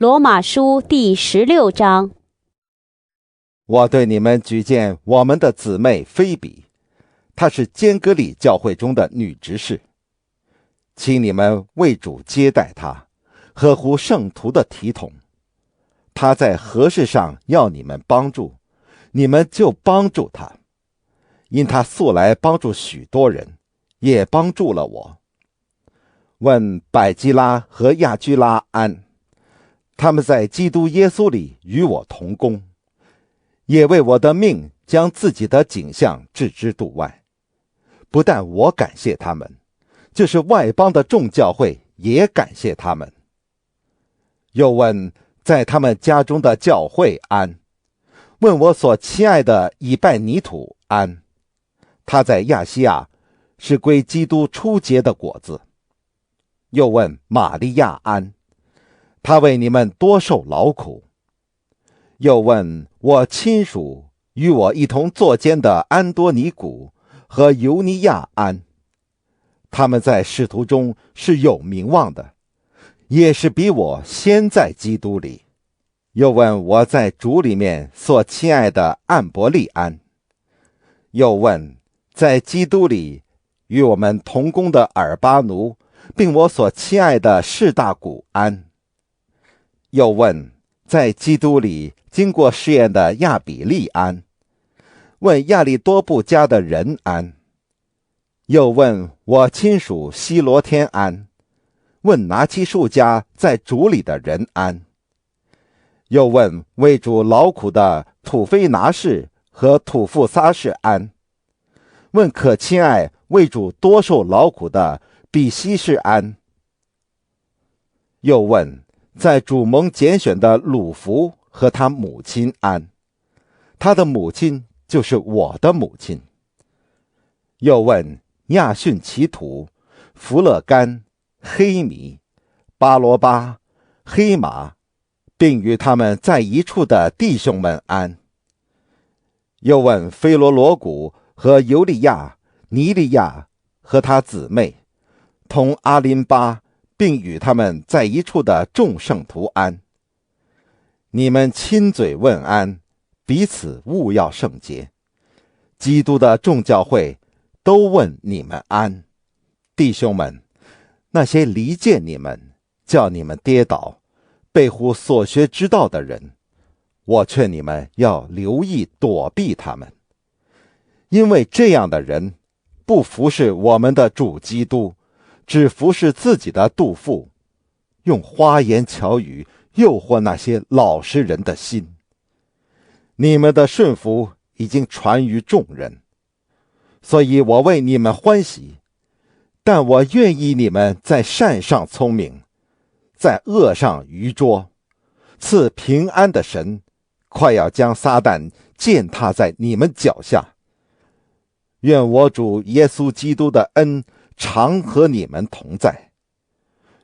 罗马书第16章。我对你们举荐我们的姊妹菲比，她是坚革里教会中的女执事，请你们为主接待她，合乎圣徒的体统。她在何事上要你们帮助，你们就帮助她，因她素来帮助许多人，也帮助了我。问百基拉和亚居拉安，他们在基督耶稣里与我同工，也为我的命将自己的景象置之度外。不但我感谢他们，就是外邦的众教会也感谢他们。又问在他们家中的教会安，问我所亲爱的以拜尼土安，他在亚细亚是归基督初结的果子。又问玛利亚安，他为你们多受劳苦。又问我亲属与我一同作监的安多尼古和尤尼亚安，他们在使徒中是有名望的，也是比我先在基督里。又问我在主里面所亲爱的安伯利安。又问在基督里与我们同工的尔巴奴，并我所亲爱的士大古安。又问在基督里经过试验的亚比利安，问亚利多布家的人安。又问我亲属希罗天安，问拿基数家在主里的人安。又问为主劳苦的土非拿士和土富撒士安，问可亲爱为主多受劳苦的比西士安。又问在主蒙拣选的鲁弗和他母亲安，他的母亲就是我的母亲。又问亚逊其土、弗勒干、黑米、巴罗巴、黑马，并与他们在一处的弟兄们安。又问菲罗罗古和尤利亚、尼利亚和他姊妹，同阿林巴，并与他们在一处的众圣徒安。你们亲嘴问安，彼此务要圣洁。基督的众教会都问你们安。弟兄们，那些离间你们，叫你们跌倒，背乎所学之道的人，我劝你们要留意躲避他们，因为这样的人不服侍我们的主基督，只服侍自己的肚腹，用花言巧语诱惑那些老实人的心。你们的顺服已经传于众人，所以我为你们欢喜，但我愿意你们在善上聪明，在恶上愚拙。赐平安的神快要将撒旦践踏在你们脚下。愿我主耶稣基督的恩常和你们同在。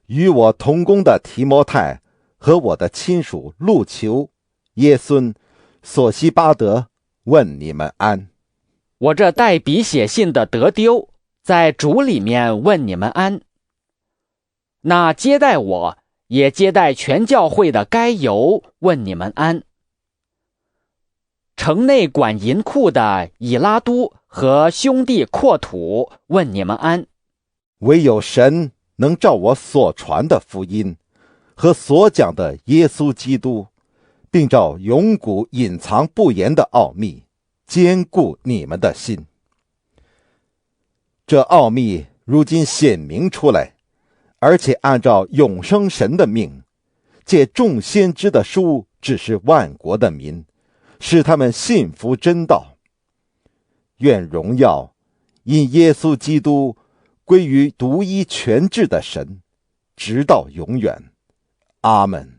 与我同工的提摩太和我的亲属路求、耶孙、索西巴德问你们安。我这代笔写信的得丢，在主里面问你们安。那接待我也接待全教会的该犹问你们安。城内管银库的以拉都和兄弟扩土问你们安。唯有神能照我所传的福音和所讲的耶稣基督，并照永古隐藏不言的奥秘，坚固你们的心。这奥秘如今显明出来，而且按照永生神的命，借众先知的书指示万国的民，使他们信服真道。愿荣耀因耶稣基督归于独一全智的神，直到永远。阿们。